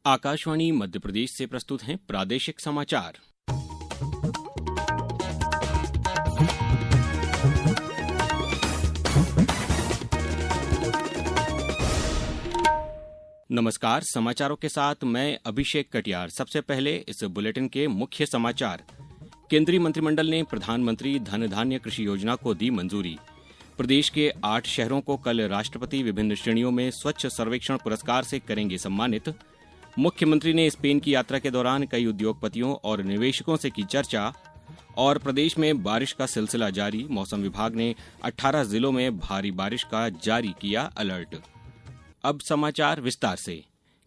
आकाशवाणी मध्य प्रदेश से प्रस्तुत हैं प्रादेशिक समाचार। नमस्कार, समाचारों के साथ मैं अभिषेक कटियार। सबसे पहले इस बुलेटिन के मुख्य समाचार। केंद्रीय मंत्रिमंडल ने प्रधानमंत्री धन धान्य कृषि योजना को दी मंजूरी। प्रदेश के 8 शहरों को कल राष्ट्रपति विभिन्न श्रेणियों में स्वच्छ सर्वेक्षण पुरस्कार से करेंगे सम्मानित। मुख्यमंत्री ने स्पेन की यात्रा के दौरान कई उद्योगपतियों और निवेशकों से की चर्चा। और प्रदेश में बारिश का सिलसिला जारी, मौसम विभाग ने 18 जिलों में भारी बारिश का जारी किया अलर्ट। अब समाचार विस्तार से।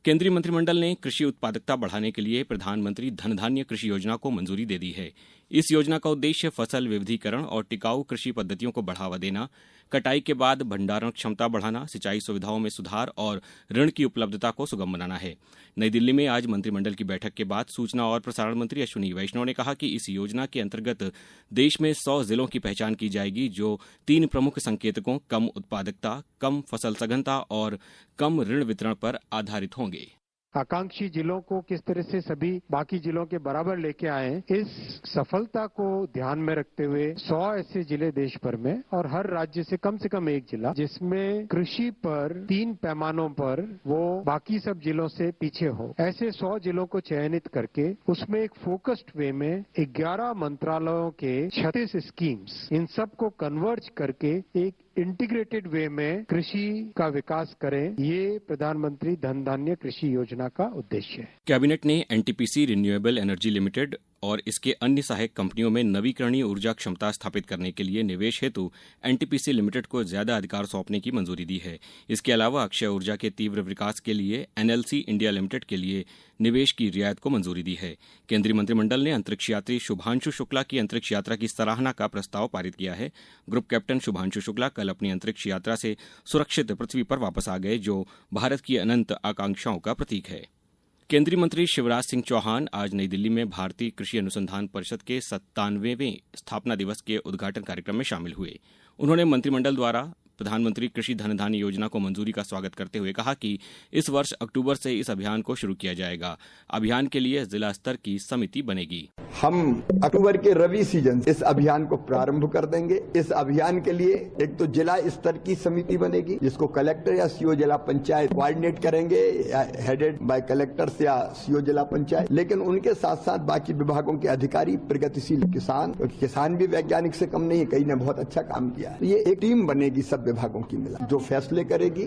केंद्रीय मंत्रिमंडल ने कृषि उत्पादकता बढ़ाने के लिए प्रधानमंत्री धन धान्य कृषि योजना को मंजूरी दे दी है। इस योजना का उद्देश्य फसल विविधीकरण और टिकाऊ कृषि पद्धतियों को बढ़ावा देना, कटाई के बाद भंडारण क्षमता बढ़ाना, सिंचाई सुविधाओं में सुधार और ऋण की उपलब्धता को सुगम बनाना है। नई दिल्ली में आज मंत्रिमंडल की बैठक के बाद सूचना और प्रसारण मंत्री अश्विनी वैष्णव ने कहा कि इस योजना के अंतर्गत देश में 100 जिलों की पहचान की जाएगी जो 3 प्रमुख संकेतकों कम उत्पादकता, कम फसल सघनता और कम ऋण वितरण पर आधारित होंगे। आकांक्षी जिलों को किस तरह से सभी बाकी जिलों के बराबर लेके आए, इस सफलता को ध्यान में रखते हुए 100 ऐसे जिले देश भर में और हर राज्य से कम एक जिला जिसमें कृषि पर 3 पैमानों पर वो बाकी सब जिलों से पीछे हो, ऐसे 100 जिलों को चयनित करके उसमें एक फोकस्ड वे में 11 मंत्रालयों के 36 स्कीम्स, इन सब को कन्वर्ज करके एक इंटीग्रेटेड वे में कृषि का विकास करें, ये प्रधानमंत्री धन धान्य कृषि योजना का उद्देश्य है। कैबिनेट ने एनटीपीसी रिन्यूएबल एनर्जी लिमिटेड और इसके अन्य सहायक कंपनियों में नवीकरणीय ऊर्जा क्षमता स्थापित करने के लिए निवेश हेतु एनटीपीसी लिमिटेड को ज्यादा अधिकार सौंपने की मंजूरी दी है। इसके अलावा अक्षय ऊर्जा के तीव्र विकास के लिए एनएलसी इंडिया लिमिटेड के लिए निवेश की रियायत को मंजूरी दी है। केंद्रीय मंत्रिमंडल ने अंतरिक्ष यात्री शुभांशु शुक्ला की अंतरिक्ष यात्रा की सराहना का प्रस्ताव पारित किया है। ग्रुप कैप्टन शुभांशु शुक्ला कल अपनी अंतरिक्ष यात्रा से सुरक्षित पृथ्वी पर वापस आ गए, जो भारत की अनंत आकांक्षाओं का प्रतीक है। केंद्रीय मंत्री शिवराज सिंह चौहान आज नई दिल्ली में भारतीय कृषि अनुसंधान परिषद के 97वें स्थापना दिवस के उद्घाटन कार्यक्रम में शामिल हुए। उन्होंने मंत्रिमंडल द्वारा प्रधानमंत्री कृषि धन धान्य योजना को मंजूरी का स्वागत करते हुए कहा कि इस वर्ष अक्टूबर से इस अभियान को शुरू किया जाएगा। अभियान के लिए जिला स्तर की समिति बनेगी। हम अक्टूबर के रबी सीजन इस अभियान को प्रारंभ कर देंगे। इस अभियान के लिए एक तो जिला स्तर की समिति बनेगी जिसको कलेक्टर या सीओ जिला पंचायत कोऑर्डिनेट करेंगे, या हेडेड बाय कलेक्टर्स या सीओ जिला पंचायत। लेकिन उनके साथ साथ बाकी विभागों के अधिकारी, प्रगतिशील किसान, क्योंकि किसान भी वैज्ञानिक से कम नहीं है, कई ने बहुत अच्छा काम किया। ये एक टीम बनेगी सब विभागों की मिला जो फैसले करेगी।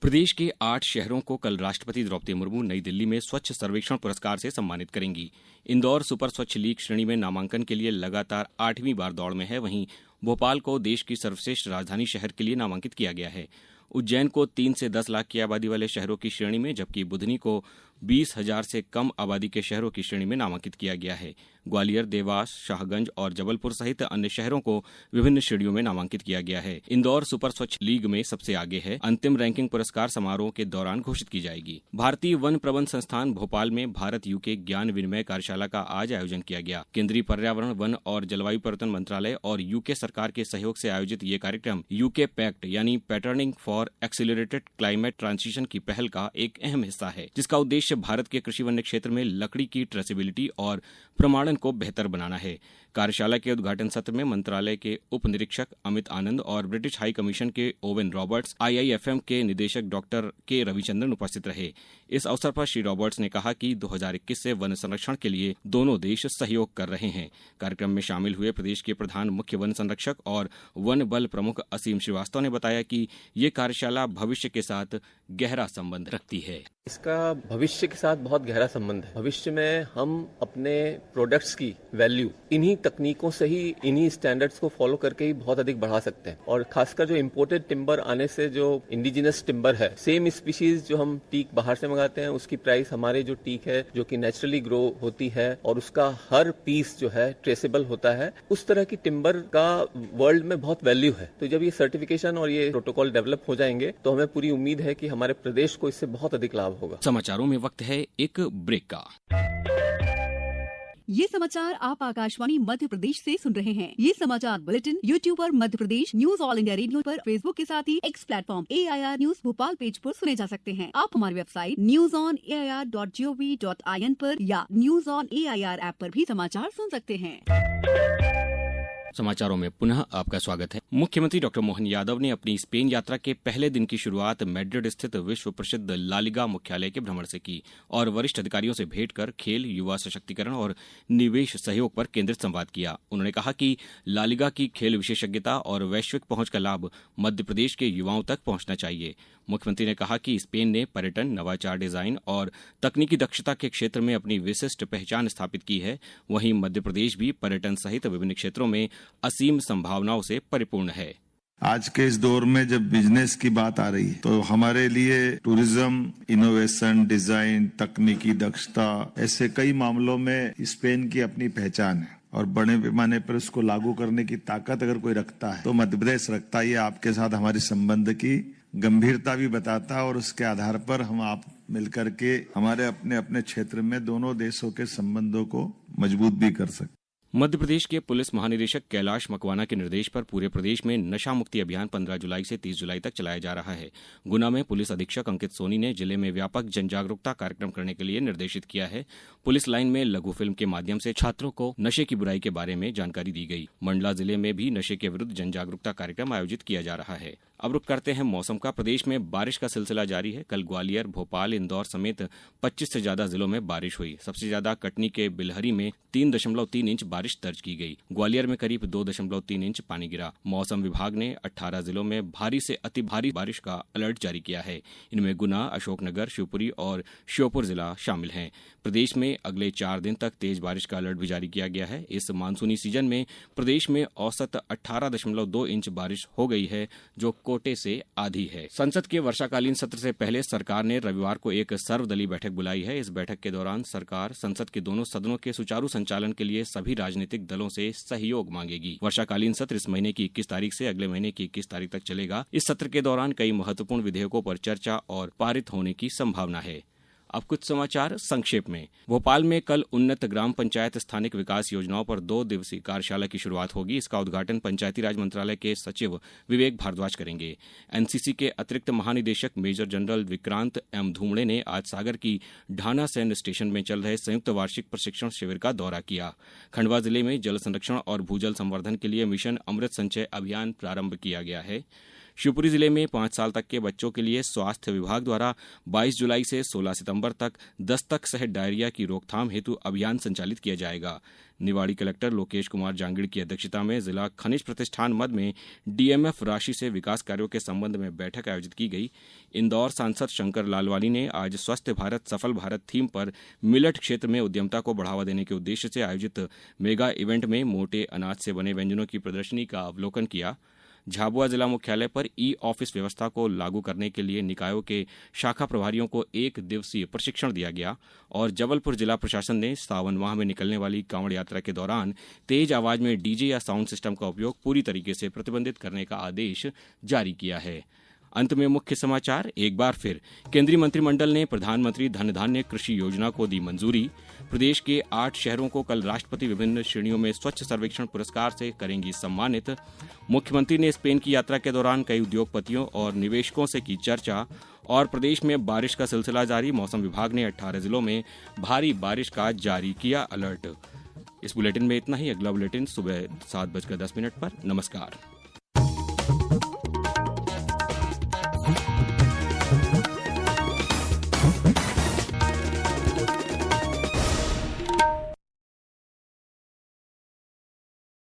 प्रदेश के 8 शहरों को कल राष्ट्रपति द्रौपदी मुर्मू नई दिल्ली में स्वच्छ सर्वेक्षण पुरस्कार से सम्मानित करेंगी। इंदौर सुपर स्वच्छ लीग श्रेणी में नामांकन के लिए लगातार 8वीं बार दौड़ में है। वहीं भोपाल को देश की सर्वश्रेष्ठ राजधानी शहर के लिए नामांकित किया गया है। उज्जैन को 3 से 10 लाख की आबादी वाले शहरों की श्रेणी में, जबकि बुधनी को 20,000 से कम आबादी के शहरों की श्रेणी में नामांकित किया गया है। ग्वालियर, देवास, शाहगंज और जबलपुर सहित अन्य शहरों को विभिन्न श्रेणियों में नामांकित किया गया है। इंदौर सुपर स्वच्छ लीग में सबसे आगे है। अंतिम रैंकिंग पुरस्कार समारोह के दौरान घोषित की जाएगी। भारतीय वन प्रबंध संस्थान भोपाल में भारत यूके ज्ञान विनिमय कार्यशाला का आज आयोजन किया गया। केंद्रीय पर्यावरण, वन और जलवायु परिवर्तन मंत्रालय और यूके सरकार के सहयोग से आयोजित ये कार्यक्रम यूके पैक्ट यानी patterning for accelerated climate transition की पहल का एक अहम हिस्सा है, जिसका उद्देश्य भारत के कृषि वन्य क्षेत्र में लकड़ी की ट्रेसेबिलिटी और प्रमाणन को बेहतर बनाना है। कार्यशाला के उद्घाटन सत्र में मंत्रालय के उप निरीक्षक अमित आनंद और ब्रिटिश हाई कमीशन के ओवेन रॉबर्ट्स, IIFM के निदेशक डॉक्टर के रविचंद्रन उपस्थित रहे। इस अवसर पर श्री रॉबर्ट्स ने कहा कि 2021 से वन संरक्षण के लिए दोनों देश सहयोग कर रहे हैं। कार्यक्रम में शामिल हुए प्रदेश के प्रधान मुख्य वन संरक्षक और वन बल प्रमुख असीम श्रीवास्तव ने बताया कि ये कार्यशाला भविष्य के साथ गहरा संबंध रखती है। इसका भविष्य के साथ बहुत गहरा संबंध है। भविष्य में हम अपने प्रोडक्ट्स की वैल्यू इन्हीं तकनीकों से ही, इन्हीं स्टैंडर्ड्स को फॉलो करके ही बहुत अधिक बढ़ा सकते हैं। और खासकर जो इम्पोर्टेड टिम्बर आने से जो इंडिजिनस टिम्बर है, सेम स्पीशीज जो हम टीक बाहर से मंगाते हैं, उसकी प्राइस हमारे जो टीक है जो कि नेचुरली ग्रो होती है और उसका हर पीस जो है ट्रेसेबल होता है, उस तरह की टिम्बर का वर्ल्ड में बहुत वैल्यू है। तो जब ये सर्टिफिकेशन और ये प्रोटोकॉल डेवलप हो जाएंगे तो हमें पूरी उम्मीद है कि हमारे प्रदेश को इससे बहुत अधिक लाभ होगा। समाचारों में वक्त है एक ब्रेक का। ये समाचार आप आकाशवाणी मध्य प्रदेश से सुन रहे हैं। ये समाचार बुलेटिन YouTube पर Madhya Pradesh news all India radio पर, फेसबुक के साथ ही X platform AIR news Bhopal page पर सुने जा सकते हैं। आप हमारी वेबसाइट newsonair.gov.in पर या न्यूज ऑन AIR ऐप पर भी समाचार सुन सकते हैं। समाचारों में पुनः आपका स्वागत है। मुख्यमंत्री डॉक्टर मोहन यादव ने अपनी स्पेन यात्रा के पहले दिन की शुरुआत मैड्रिड स्थित विश्व प्रसिद्ध ला लीगा मुख्यालय के भ्रमण से की और वरिष्ठ अधिकारियों से भेंट कर खेल, युवा सशक्तिकरण और निवेश सहयोग पर केंद्रित संवाद किया। उन्होंने कहा कि ला लीगा की खेल विशेषज्ञता और वैश्विक पहुंच का लाभ मध्य प्रदेश के युवाओं तक पहुंचना चाहिए। मुख्यमंत्री ने कहा कि स्पेन ने पर्यटन, नवाचार, डिजाइन और तकनीकी दक्षता के क्षेत्र में अपनी विशिष्ट पहचान स्थापित की है। वहीं मध्य प्रदेश भी पर्यटन सहित विभिन्न क्षेत्रों में असीम संभावनाओं से परिपूर्ण है। आज के इस दौर में जब बिजनेस की बात आ रही है तो हमारे लिए टूरिज्म, इनोवेशन, डिजाइन, तकनीकी दक्षता, ऐसे कई मामलों में स्पेन की अपनी पहचान है और बड़े पैमाने पर उसको लागू करने की ताकत अगर कोई रखता है तो मध्य प्रदेश रखता है। ये आपके साथ हमारे संबंध की गंभीरता भी बताता है और उसके आधार पर हम आप मिलकर के हमारे अपने अपने क्षेत्र में दोनों देशों के संबंधों को मजबूत भी कर सकते। मध्य प्रदेश के पुलिस महानिदेशक कैलाश मकवाना के निर्देश पर पूरे प्रदेश में नशा मुक्ति अभियान 15 जुलाई से 30 जुलाई तक चलाया जा रहा है। गुना में पुलिस अधीक्षक अंकित सोनी ने जिले में व्यापक जन जागरूकता कार्यक्रम करने के लिए निर्देशित किया है। पुलिस लाइन में लघु फिल्म के माध्यम से छात्रों को नशे की बुराई के बारे में जानकारी दी गई। मंडला जिले में भी नशे के विरुद्ध जन जागरूकता कार्यक्रम आयोजित किया जा रहा है। अब रुक करते हैं मौसम का। प्रदेश में बारिश का सिलसिला जारी है। कल ग्वालियर, भोपाल, इंदौर समेत 25 से ज्यादा जिलों में बारिश हुई। सबसे ज्यादा कटनी के बिलहरी में 3.3 इंच बारिश दर्ज की गई। ग्वालियर में करीब 2.3 इंच पानी गिरा। मौसम विभाग ने 18 जिलों में भारी से अति भारी बारिश का अलर्ट जारी किया है। इनमें गुना, अशोकनगर, शिवपुरी और श्योपुर जिला शामिल हैं। प्रदेश में अगले 4 दिन तक तेज बारिश का अलर्ट भी जारी किया गया है। इस मानसूनी सीजन में प्रदेश में औसत 18.2 इंच बारिश हो गई है, जो कोटे से आधी है। संसद के वर्षाकालीन सत्र से पहले सरकार ने रविवार को एक सर्वदलीय बैठक बुलाई है। इस बैठक के दौरान सरकार संसद के दोनों सदनों के सुचारू संचालन के लिए सभी राजनीतिक दलों से सहयोग मांगेगी। वर्षाकालीन सत्र इस महीने की 21 तारीख से अगले महीने की 21 तारीख तक चलेगा। इस सत्र के दौरान कई महत्वपूर्ण विधेयकों पर चर्चा और पारित होने की संभावना है। अब कुछ समाचार संक्षेप में। भोपाल में कल उन्नत ग्राम पंचायत स्थानिक विकास योजनाओं पर 2 दिवसीय कार्यशाला की शुरुआत होगी। इसका उद्घाटन पंचायती राज मंत्रालय के सचिव विवेक भारद्वाज करेंगे। एनसीसी के अतिरिक्त महानिदेशक मेजर जनरल विक्रांत एम धूमड़े ने आज सागर की ढाना सैन्य स्टेशन में चल रहे संयुक्त वार्षिक प्रशिक्षण शिविर का दौरा किया। खंडवा जिले में जल संरक्षण और भूजल संवर्धन के लिए मिशन अमृत संचय अभियान प्रारंभ किया गया है। शिवपुरी जिले में 5 साल तक के बच्चों के लिए स्वास्थ्य विभाग द्वारा 22 जुलाई से 16 सितंबर तक दस्तक सहित डायरिया की रोकथाम हेतु अभियान संचालित किया जाएगा। निवाड़ी कलेक्टर लोकेश कुमार जांगिड़ की अध्यक्षता में जिला खनिज प्रतिष्ठान मद में डीएमएफ राशि से विकास कार्यों के संबंध में बैठक आयोजित की गई। इंदौर सांसद शंकर लालवानी ने आज स्वस्थ भारत सफल भारत थीम पर मिलेट क्षेत्र में उद्यमता को बढ़ावा देने के उद्देश्य से आयोजित मेगा इवेंट में मोटे अनाज से बने व्यंजनों की प्रदर्शनी का अवलोकन किया। झाबुआ जिला मुख्यालय पर ई ऑफिस व्यवस्था को लागू करने के लिए निकायों के शाखा प्रभारियों को 1 दिवसीय प्रशिक्षण दिया गया और जबलपुर जिला प्रशासन ने सावन माह में निकलने वाली कांवड़ यात्रा के दौरान तेज आवाज में डीजे या साउंड सिस्टम का उपयोग पूरी तरीके से प्रतिबंधित करने का आदेश जारी किया है। अंत में मुख्य समाचार एक बार फिर। केंद्रीय मंत्रिमंडल ने प्रधानमंत्री धन धान्य कृषि योजना को दी मंजूरी। प्रदेश के 8 शहरों को कल राष्ट्रपति विभिन्न श्रेणियों में स्वच्छ सर्वेक्षण पुरस्कार से करेंगी सम्मानित। मुख्यमंत्री ने स्पेन की यात्रा के दौरान कई उद्योगपतियों और निवेशकों से की चर्चा। और प्रदेश में बारिश का सिलसिला जारी। मौसम विभाग ने 18 जिलों में भारी बारिश का जारी किया अलर्ट। इस बुलेटिन में इतना ही। अगला बुलेटिन सुबह 7:10 पर। नमस्कार।